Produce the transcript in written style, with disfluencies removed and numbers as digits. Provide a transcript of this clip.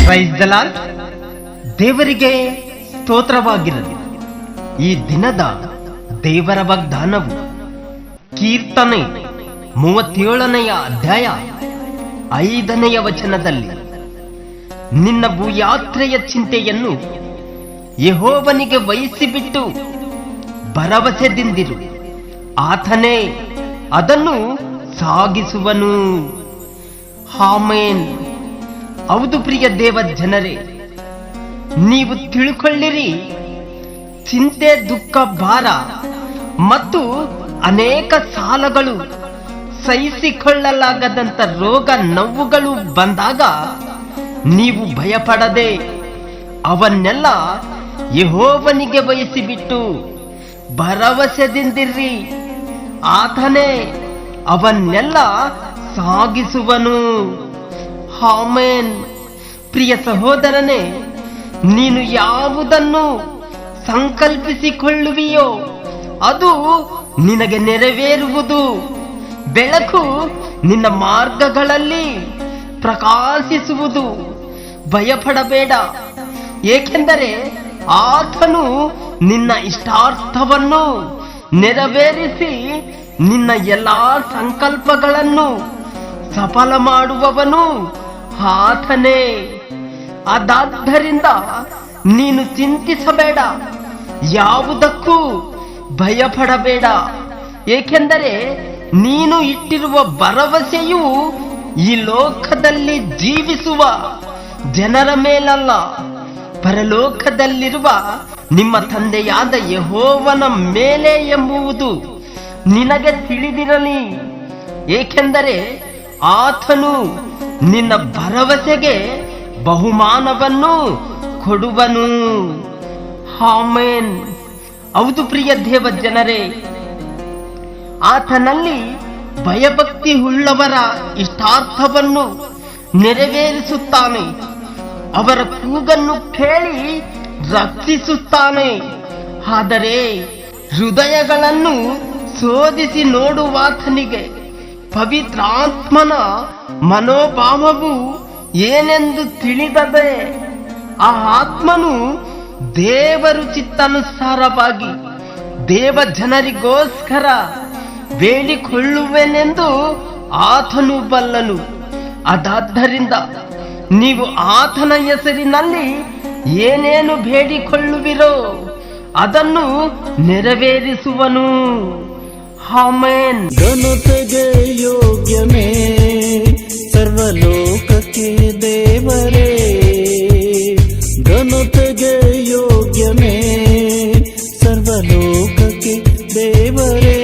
Praise the lord. ದೇವರಿಗೆ ಸ್ತೋತ್ರವಾಗಿರಲಿ. ಈ ದಿನದ ದೇವರ ವಾಗ್ದಾನವು ಕೀರ್ತನೆ 37ನೇ ಅಧ್ಯಾಯ 5ನೇ ವಚನದಲ್ಲಿ, ನಿನ್ನ ಭೂಯಾತ್ರೆಯ ಚಿಂತೆಯನ್ನು ಯೆಹೋವನಿಗೆ ವಹಿಸಿಬಿಟ್ಟು ಭರವಸೆದಿಂದಿರು, ಆತನೇ ಅದನ್ನು ಸಾಗಿಸುವನು. ಆಮೆನ್. ಹೌದು ಪ್ರಿಯ ದೇವ ಜನರೇ, ನೀವು ತಿಳ್ಕೊಳ್ಳಿರಿ, ಚಿಂತೆ, ದುಃಖ, ಭಾರ ಮತ್ತು ಅನೇಕ ಸಾಲಗಳು, ಸಹಿಸಿಕೊಳ್ಳಲಾಗದಂತ ರೋಗ ನೋವುಗಳು ಬಂದಾಗ ನೀವು ಭಯಪಡದೆ ಅವನ್ನೆಲ್ಲ ಯೆಹೋವನಿಗೆ ವಹಿಸಿಬಿಟ್ಟು ಭರವಸೆದಿಂದಿರ್ರಿ, ಆತನೇ ಅವನ್ನೆಲ್ಲ ಸಾಗಿಸುವನು. ಆಮೆನ್. ಪ್ರಿಯ ಸಹೋದರನೇ, ನೀನು ಯಾವುದನ್ನು ಸಂಕಲ್ಪಿಸಿಕೊಳ್ಳುವಿಯೋ ಅದು ನಿನಗೆ ನೆರವೇರುವುದು. ಬೆಳಕು ನಿನ್ನ ಮಾರ್ಗಗಳಲ್ಲಿ ಪ್ರಕಾಶಿಸುವುದು. ಭಯಪಡಬೇಡ, ಏಕೆಂದರೆ ಆತನು ನಿನ್ನ ಇಷ್ಟಾರ್ಥವನ್ನು ನೆರವೇರಿಸಿ ನಿನ್ನ ಎಲ್ಲಾ ಸಂಕಲ್ಪಗಳನ್ನು ಸಫಲ ಮಾಡುವವನು ಆತನೇ. ಅದಾದ್ದರಿಂದ ನೀನು ಚಿಂತಿಸಬೇಡ, ಯಾವುದಕ್ಕೂ ಭಯಪಡಬೇಡ, ಏಕೆಂದರೆ ನೀನು ಇಟ್ಟಿರುವ ಭರವಸೆಯು ಈ ಲೋಕದಲ್ಲಿ ಜೀವಿಸುವ ಜನರ ಮೇಲಲ್ಲ, ಪರಲೋಕದಲ್ಲಿರುವ ನಿಮ್ಮ ತಂದೆಯಾದ ಯೆಹೋವನ ಮೇಲೆ ಎಂಬುವುದು ನಿನಗೆ ತಿಳಿದಿರಲಿ. ಏಕೆಂದರೆ ಆತನು ನಿನ್ನ ಭರವಸೆಗೆ ಬಹುಮಾನವನ್ನು ಕೊಡುವನು. ಆಮೆನ್. ಹೌದು ಪ್ರಿಯ ದೇವ ಜನರೇ, ಆತನಲ್ಲಿ ಭಯಭಕ್ತಿ ಉಳ್ಳವರ ಇಷ್ಟಾರ್ಥವನ್ನು ನೆರವೇರಿಸುತ್ತಾನೆ. ಅವರ ಕೂಗನ್ನು ಕೇಳಿ ರಕ್ಷಿಸುತ್ತಾನೆ. ಆದರೆ ಹೃದಯಗಳನ್ನು ಶೋಧಿಸಿ ನೋಡುವಾತನಿಗೆ ಪವಿತ್ರಾತ್ಮನ ಮನೋಭಾವವು ಏನೆಂದು ತಿಳಿದದೆ. ಆ ಆತ್ಮನು ದೇವರು ಚಿತ್ತಾನುಸಾರವಾಗಿ ದೇವ ಜನರಿಗೋಸ್ಕರ ಬೇಡಿಕೊಳ್ಳುವೆನೆಂದು ಆತನು ಬಲ್ಲನು. ಅದಾದ್ದರಿಂದ ನೀವು ಆತನ ಹೆಸರಿನಲ್ಲಿ ಏನೇನು ಬೇಡಿಕೊಳ್ಳುವಿರೋ ಅದನ್ನು ನೆರವೇರಿಸುವನು. ಆಮೆನ್. ಘನತೆಗೆ ಯೋಗ್ಯನೇ ಸರ್ವಲೋಕಕ್ಕೆ ದೇವರೇ, ಘನತೆಗೆ ಯೋಗ್ಯನೇ ಸರ್ವಲೋಕಕ್ಕೆ ದೇವರೇ.